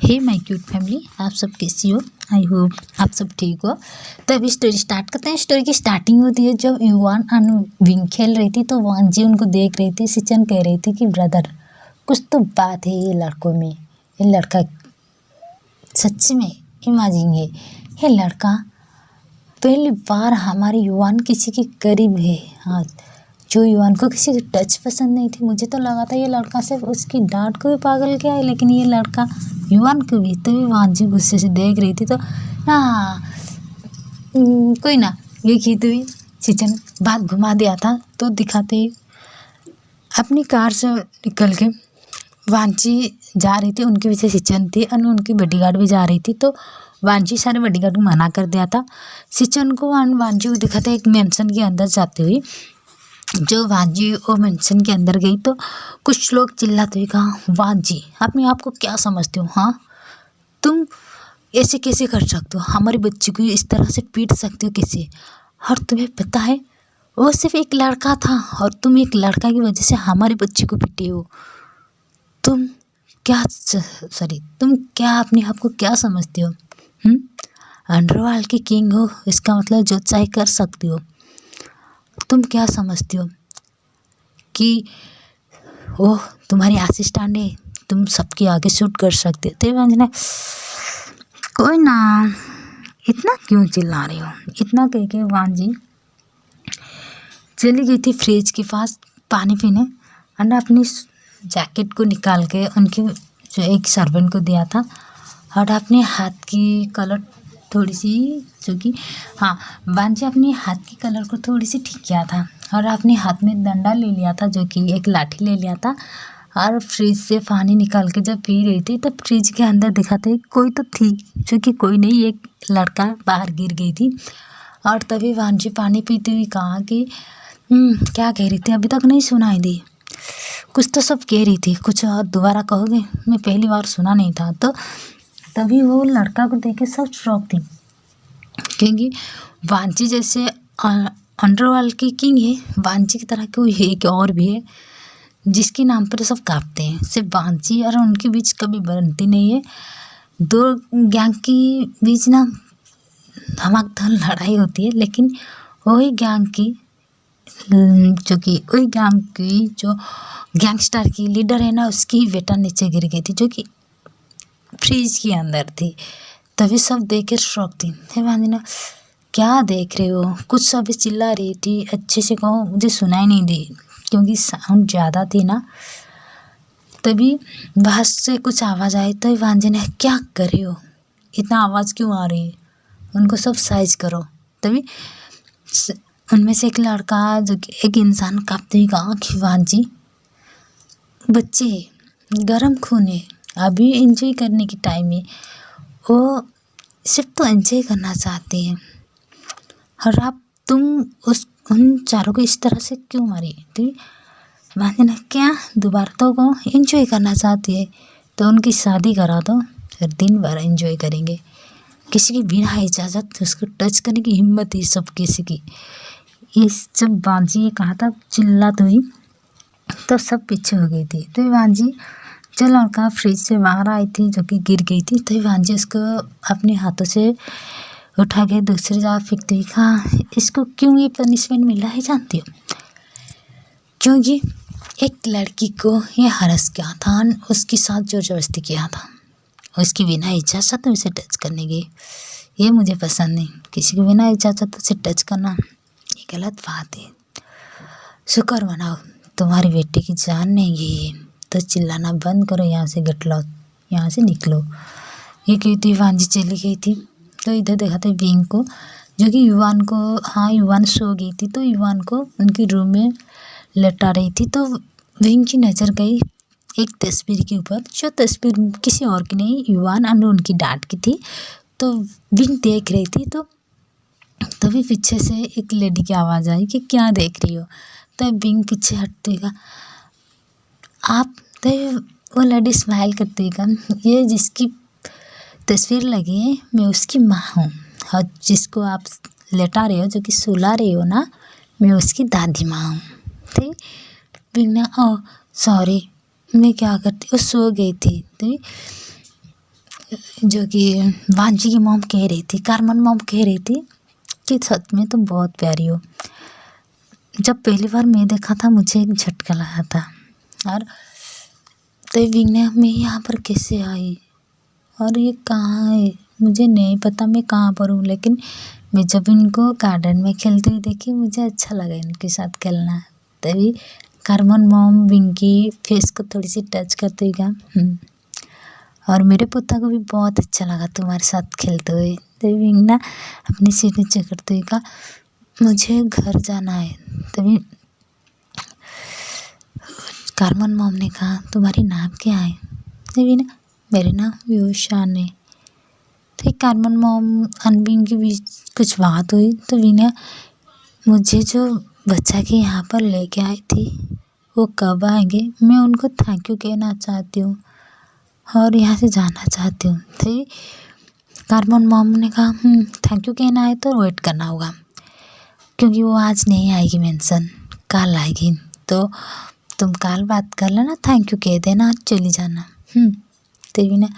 Hey my cute family, आप सब कैसी हो। आई होप आप सब ठीक हो। तो अभी स्टोरी स्टार्ट करते हैं। स्टोरी की स्टार्टिंग होती है जब युवान और विंग खेल रही थी तो वान जी उनको देख रही थी। सिचन कह रही थी कि ब्रदर, कुछ तो बात है ये लड़कों में। ये लड़का सच में इमेजिन है। ये लड़का पहली बार हमारे युवान किसी के करीब है। हाँ, जो युवान को किसी की टच पसंद नहीं थी। मुझे तो लगा था ये लड़का सिर्फ उसकी डांट को भी पागल किया है, लेकिन ये लड़का युवान को भी। तभी वांजी गुस्से से देख रही थी तो ना कोई ना, ये की हुई सिचन बात घुमा दिया था। तो दिखाते अपनी कार से निकल के वांची जा रही थी, उनके पीछे सिचन थी और उनकी बॉडीगार्ड भी जा रही थी। तो वांची सारे बॉडीगार्ड को मना कर दिया था सिचन को। वांची को दिखा था एक मेंशन के अंदर जाते हुए। जो वांजी वो मेंशन के अंदर गई तो कुछ लोग चिल्लाते हुए कहा, वांजी अपने आप को क्या समझते हो? हाँ, तुम ऐसे कैसे कर सकते हो? हमारे बच्चे को इस तरह से पीट सकते हो कैसे? और तुम्हें पता है वो सिर्फ एक लड़का था और तुम एक लड़का की वजह से हमारे बच्चे को पीटे हो। तुम क्या अपने आप को क्या समझते हो? अंडरवर्ल्ड के किंग हो, इसका मतलब जो चाहे कर सकते हो। तुम क्या समझते हो कि वो तुम्हारी असिस्टेंट है, तुम सबके आगे शूट कर सकते हो? तो वंजना कोई ना, इतना क्यों चिल्ला रही हो? इतना कह के वांजी चली गई थी फ्रिज के पास पानी पीने। और अपनी जैकेट को निकाल के उनके जो एक सर्वेंट को दिया था और अपने हाथ की कलर थोड़ी सी, जो कि हाँ, वांजी अपने हाथ की कलर को थोड़ी सी ठीक किया था और अपने हाथ में डंडा ले लिया था, जो कि एक लाठी ले लिया था। और फ्रिज से पानी निकाल के जब पी रही थी तब फ्रिज के अंदर दिखाते कोई तो थी, जो कि कोई नहीं, एक लड़का बाहर गिर गई थी। और तभी वांजी पानी पीते हुए कहा कि क्या कह रही थी? अभी तक नहीं सुनाई दी। कुछ तो सब कह रही थी, कुछ और दोबारा कहोगे? मैं पहली बार सुना नहीं था। तो तभी वो लड़का को देख के सब शौक थी, क्योंकि वांची जैसे अंडरवर्ल्ड की किंग है, वांची की तरह कोई है कि और भी है जिसके नाम पर सब कांपते हैं। सिर्फ वांची और उनके बीच कभी बनती नहीं है। दो गैंग के बीच ना धमाकेदार लड़ाई होती है, लेकिन वही गैंग की जो गैंगस्टर की लीडर है ना, उसकी बेटा नीचे गिर गई थी, जो कि फ्रिज के अंदर थी। तभी सब देख कर शौक थी। वांजना क्या देख रहे हो? कुछ सब चिल्ला रही थी, अच्छे से कहो, मुझे सुनाई नहीं दी क्योंकि साउंड ज़्यादा थी ना। तभी बाहर से कुछ आवाज़ आई तो वांजना क्या कर रहे हो? इतना आवाज़ क्यों आ रही है? उनको सब साइज करो। तभी उनमें से एक लड़का, जो कि एक इंसान कांपते हुए कहा कि वांजी, बच्चे गरम खून है, अभी एंजॉय करने की टाइम है। वो सिर्फ तो एंजॉय करना चाहते हैं और तुम उन चारों को इस तरह से क्यों मारी? तो वांजना क्या, दोबारा तो कहो, एंजॉय करना चाहती है तो उनकी शादी करा दो, फिर दिन भर एंजॉय करेंगे। किसी की बिना इजाज़त उसको टच करने की हिम्मत है सब किसी की। इस जब वांजी ये कहा था चिल्ला तो ही, तो सब पीछे हो गई थी। तो वांजी जो लड़का फ्रिज से बाहर आई थी, जो कि गिर गई थी, तो वांजी उसको अपने हाथों से उठा के दूसरी जगह फेंकती हुई कहा, इसको क्यों ये पनिशमेंट मिला है जानती हो? क्योंकि एक लड़की को ये हरस किया था, उसके साथ जोर जबरदस्ती किया था, उसकी बिना इजाज़त उसे टच करने की। ये मुझे पसंद नहीं, किसी को बिना इजाज़त से टच करना ये गलत बात है। शुक्र मनाओ तुम्हारी बेटी की जान नहीं गई है, तो चिल्लाना बंद करो, यहाँ से गटलाओ, यहाँ से निकलो। ये कहती वांजी चली गई थी। तो इधर देखा था विंग को, जो कि युवान सो गई थी, तो युवान को उनके रूम में लटा रही थी। तो विंग की नज़र गई एक तस्वीर के ऊपर, जो तस्वीर किसी और की नहीं, युवान और उनकी डांट की थी। तो विंग देख रही थी, तो तभी पीछे से एक लेडी की आवाज़ आई कि क्या देख रही हो? तब विंग पीछे हटते का आप, तभी वो लेडी स्माइल करती का, ये जिसकी तस्वीर लगी है मैं उसकी माँ हूँ, और जिसको आप लेटा रहे हो, जो कि सुला रहे हो ना, मैं उसकी दादी माँ हूँ। तो विंग ने सॉरी, मैं क्या करती, वो सो गई थी। तो जो कि वांजी की मॉम कह रही थी, कार्मन मॉम कह रही थी कि सच में तुम बहुत प्यारी हो। जब पहली बार मैं देखा था मुझे एक झटका लगा था। और तो विंग ने मैं यहाँ पर कैसे आई और ये कहाँ है, मुझे नहीं पता मैं कहाँ पर हूँ। लेकिन मैं जब इनको गार्डन में खेलते हुए देखी मुझे अच्छा लगा इनके साथ खेलना। तभी कार्मन मॉम विंग की फेस को थोड़ी सी टच करते हुए कहा, और मेरे पोता को भी बहुत अच्छा लगा तुम्हारे साथ खेलते हुए। तभी विंग ना अपनी सीट नीचे करते हुए कहा, मुझे घर जाना है। तभी कार्मन मॉम ने कहा, तुम्हारी नाम क्या है? तभी ना, मेरे नाम व्यूशान है। तो कार्मन मॉम और विंग के बीच कुछ बात हुई तो विंग मुझे जो बच्चा के यहाँ पर लेके आई थी वो कब आएंगे, मैं उनको थैंक यू कहना चाहती हूँ और यहाँ से जाना चाहती हूँ। तो कार्मन मॉम ने कहा, थैंक यू कहना है तो वेट करना होगा, क्योंकि वो आज नहीं आएगी मेंशन, कल आएगी। तो तुम कल बात कर लेना, थैंक यू कह देना, आज चली जाना। तो ना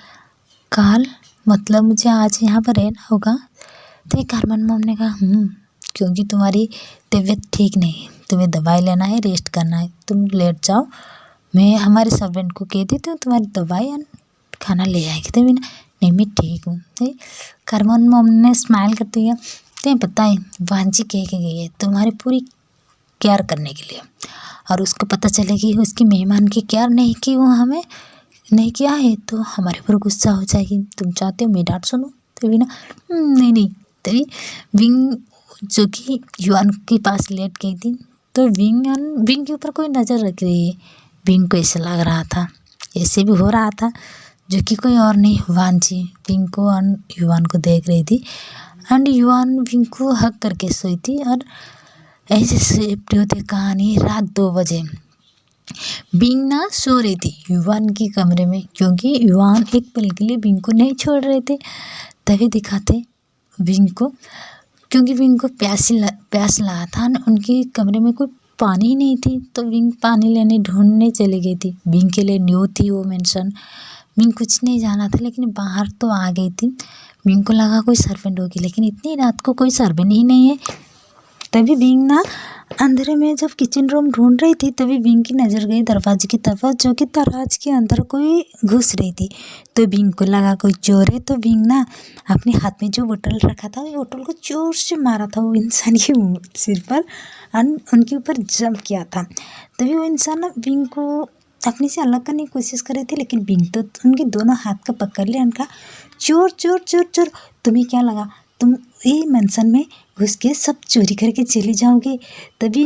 कल मतलब मुझे आज यहाँ पर रहना होगा? तो कार्मन मॉम ने कहा, क्योंकि तुम्हारी तबीयत ठीक नहीं है, तुम्हें दवाई लेना है, रेस्ट करना है, तुम लेट जाओ, मैं हमारे सर्वेंट को कह देती हूँ तुम्हारी दवाई और खाना ले आएगी। तभी ना, नहीं मैं ठीक हूँ। कार्मन मॉम ने स्माइल करते हुए, तुम्हें पता है वांजी कह के गई है तुम्हारी पूरी केयर करने के लिए, और उसको पता चलेगी उसकी मेहमान की केयर नहीं की, वो हमें नहीं किया है तो हमारे ऊपर गुस्सा हो जाएगी, तुम चाहते हो मैं डांट सुनूं? तभी ना, नहीं। तभी विंग जो कि युआन के पास लेट गई थी, तो विंग के ऊपर कोई नज़र रख रही है। विंग को ऐसा लग रहा था, ऐसे भी हो रहा था, जो कि कोई और नहीं वांजी विंग को और युआन को देख रही थी। एंड युआन विंग को हक करके सोई थी। और ऐसे सेफ्टी होती कहानी। रात 2 बजे विंग ना सो रही थी युआन की कमरे में, क्योंकि युआन एक पल के लिए विंग को नहीं छोड़ रहे थे। तभी दिखाते विंग को, क्योंकि विंग को प्यास लगा था, उनके कमरे में कोई पानी ही नहीं थी, तो विंग पानी लेने ढूंढने चली गई थी। विंग के लिए न्यू थी वो मेंशन, विंग कुछ नहीं जाना था, लेकिन बाहर तो आ गई थी। विंग को लगा कोई सर्वेंट होगी, लेकिन इतनी रात को कोई सर्वेंट ही नहीं है। तभी विंग ना अंधेरे में जब किचन रूम ढूंढ रही थी, तभी विंग की नज़र गई दरवाजे की तरफ, जो कि दरवाजे के अंदर कोई घुस रही थी। तो विंग को लगा कोई चोर है, तो विंग ना अपने हाथ में जो बोतल रखा था, वो बोतल को जोर से मारा था वो इंसान के सिर पर, और उनके ऊपर जंप किया था। तभी वो इंसान ना विंग को अपने से अलग करने की कोशिश कर रही थी, लेकिन विंग तो उनके दोनों हाथ का पकड़ लिया, उनका चोर चोर चोर चोर, तुम्हें क्या लगा तुम ये मेंशन में घुस के सब चोरी करके चले जाओगे? तभी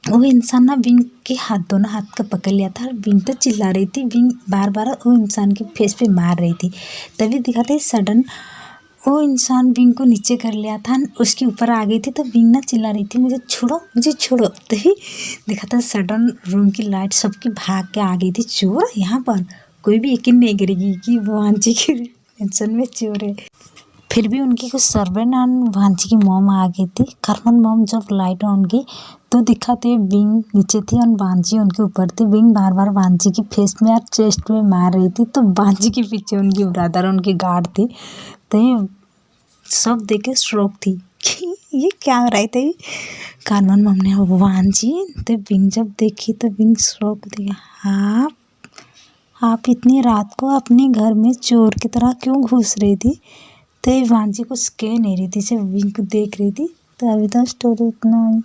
वो इंसान ना विंग के दोनों हाथ का पकड़ लिया था। विंग तो चिल्ला रही थी, विंग बार बार वो इंसान के फेस पे मार रही थी। तभी दिखाते सडन वो इंसान विंग को नीचे कर लिया था, उसके ऊपर आ गई थी। तो विंग ना चिल्ला रही थी, मुझे छोड़ो मुझे छोड़ो। तभी दिखाता सडन रूम की लाइट सबकी भाग के आ गई थी। चोर यहाँ पर कोई भी यकीन नहीं करेगी कि वो वांजी के मेंशन में चोर है। फिर भी उनकी कुछ सर्वेंट और वांजी की मॉम आ गई थी। कार्मन मॉम जब लाइट ऑन की तो दिखाते विंग नीचे थी और वांजी उनके ऊपर थी। विंग बार बार वांजी की फेस में और चेस्ट में मार रही थी, तो वांजी के पीछे उनकी ब्रदर उनकी गार्ड थी। तो ये सब देख के शॉक थी कि ये क्या हो रहा है। तो कार्मन मॉम ने वांजी, तो विंग जब देखी तो विंग शॉक थी। आप इतनी रात को अपने घर में चोर की तरह क्यों घुस रही थी? तो वांजी कुछ कह नहीं रही थी, सिर्फ विंग को देख रही थी। तो अभी तो स्टोरी इतना ही।